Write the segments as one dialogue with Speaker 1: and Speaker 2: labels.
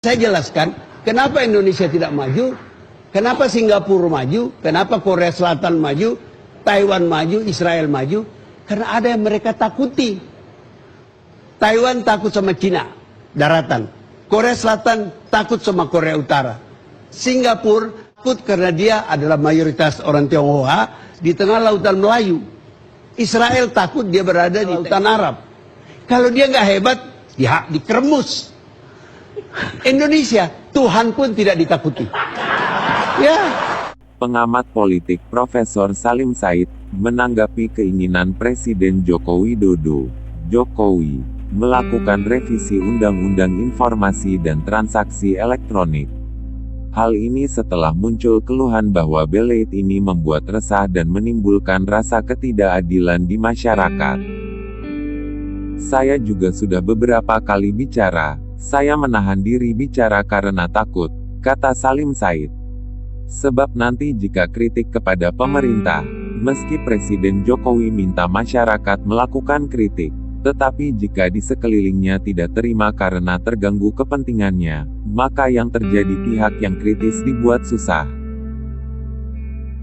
Speaker 1: Saya jelaskan kenapa Indonesia tidak maju, kenapa Singapura maju, kenapa Korea Selatan maju, Taiwan maju, Israel maju. Karena ada yang mereka takuti. Taiwan takut sama Cina, daratan. Korea Selatan takut sama Korea Utara. Singapura takut karena dia adalah mayoritas orang Tionghoa di tengah lautan Melayu. Israel takut dia berada di lautan Arab. Kalau dia nggak hebat, dia dikeremus. Indonesia, Tuhan pun tidak ditakuti. Ya.
Speaker 2: Pengamat politik Profesor Salim Said menanggapi keinginan Presiden Joko Widodo, Jokowi, melakukan revisi Undang-Undang Informasi dan Transaksi Elektronik. Hal ini setelah muncul keluhan bahwa Beleit ini membuat resah dan menimbulkan rasa ketidakadilan di masyarakat. Saya juga sudah beberapa kali bicara, saya menahan diri bicara karena takut, kata Salim Said. Sebab nanti jika kritik kepada pemerintah, meski Presiden Jokowi minta masyarakat melakukan kritik, tetapi jika di sekelilingnya tidak terima karena terganggu kepentingannya, maka yang terjadi pihak yang kritis dibuat susah.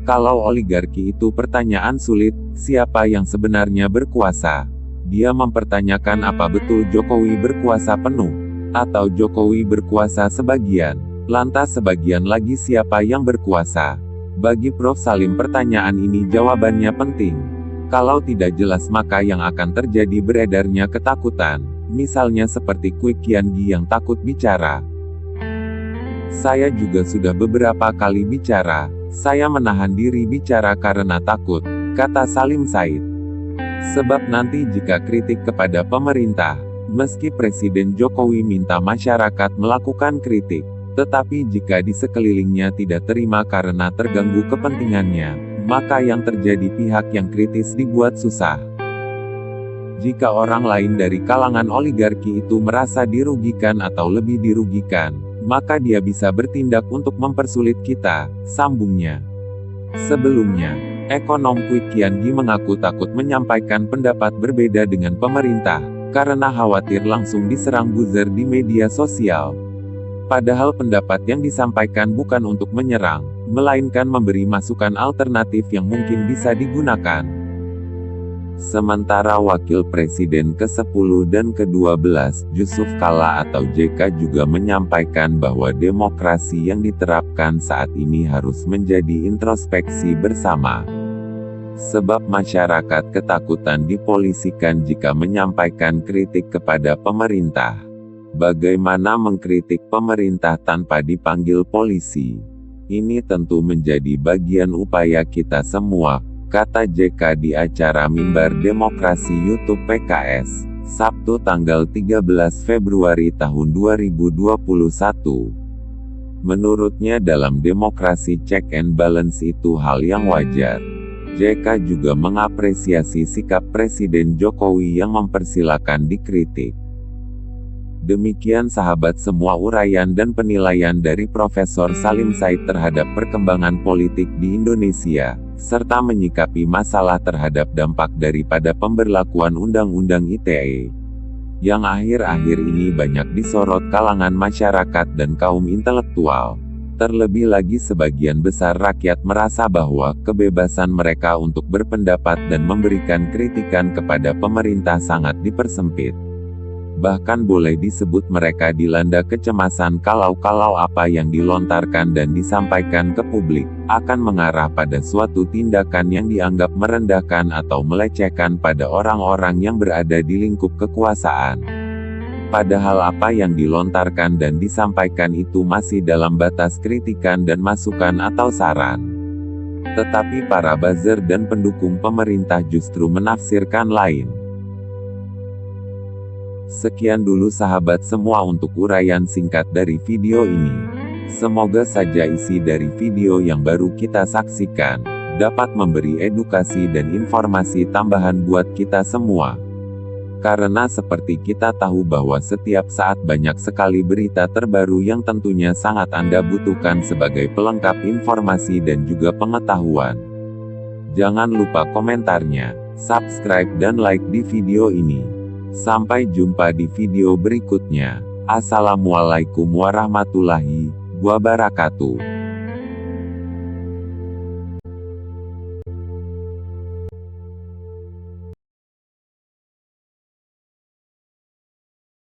Speaker 2: Kalau oligarki itu pertanyaan sulit, siapa yang sebenarnya berkuasa? Dia mempertanyakan apa betul Jokowi berkuasa penuh? Atau Jokowi berkuasa sebagian, lantas sebagian lagi siapa yang berkuasa? Bagi Prof. Salim pertanyaan ini jawabannya penting. Kalau tidak jelas maka yang akan terjadi beredarnya ketakutan, misalnya seperti Kwik Kian Gi yang takut bicara. Saya juga sudah beberapa kali bicara, saya menahan diri bicara karena takut, kata Salim Said. Sebab nanti jika kritik kepada pemerintah, meski Presiden Jokowi minta masyarakat melakukan kritik, tetapi jika di sekelilingnya tidak terima karena terganggu kepentingannya, maka yang terjadi pihak yang kritis dibuat susah. Jika orang lain dari kalangan oligarki itu merasa dirugikan atau lebih dirugikan, maka dia bisa bertindak untuk mempersulit kita, sambungnya. Sebelumnya, ekonom Kwik Kian Gi mengaku takut menyampaikan pendapat berbeda dengan pemerintah, karena khawatir langsung diserang buzzer di media sosial. Padahal pendapat yang disampaikan bukan untuk menyerang, melainkan memberi masukan alternatif yang mungkin bisa digunakan. Sementara Wakil Presiden ke-10 dan ke-12, Yusuf Kala atau JK juga menyampaikan bahwa demokrasi yang diterapkan saat ini harus menjadi introspeksi bersama. Sebab masyarakat ketakutan dipolisikan jika menyampaikan kritik kepada pemerintah. Bagaimana mengkritik pemerintah tanpa dipanggil polisi? Ini tentu menjadi bagian upaya kita semua, kata JK di acara Mimbar Demokrasi YouTube PKS, Sabtu tanggal 13 Februari tahun 2021. Menurutnya dalam demokrasi check and balance itu hal yang wajar. JK juga mengapresiasi sikap Presiden Jokowi yang mempersilakan dikritik. Demikian sahabat semua uraian dan penilaian dari Profesor Salim Said terhadap perkembangan politik di Indonesia, serta menyikapi masalah terhadap dampak daripada pemberlakuan Undang-Undang ITE, yang akhir-akhir ini banyak disorot kalangan masyarakat dan kaum intelektual. Terlebih lagi sebagian besar rakyat merasa bahwa kebebasan mereka untuk berpendapat dan memberikan kritikan kepada pemerintah sangat dipersempit. Bahkan boleh disebut mereka dilanda kecemasan kalau apa yang dilontarkan dan disampaikan ke publik, akan mengarah pada suatu tindakan yang dianggap merendahkan atau melecehkan pada orang-orang yang berada di lingkup kekuasaan. Padahal apa yang dilontarkan dan disampaikan itu masih dalam batas kritikan dan masukan atau saran. Tetapi para buzzer dan pendukung pemerintah justru menafsirkan lain. Sekian dulu sahabat semua untuk uraian singkat dari video ini. Semoga saja isi dari video yang baru kita saksikan dapat memberi edukasi dan informasi tambahan buat kita semua. Karena seperti kita tahu bahwa setiap saat banyak sekali berita terbaru yang tentunya sangat Anda butuhkan sebagai pelengkap informasi dan juga pengetahuan. Jangan lupa komentarnya, subscribe dan like di video ini. Sampai jumpa di video berikutnya. Assalamualaikum warahmatullahi wabarakatuh.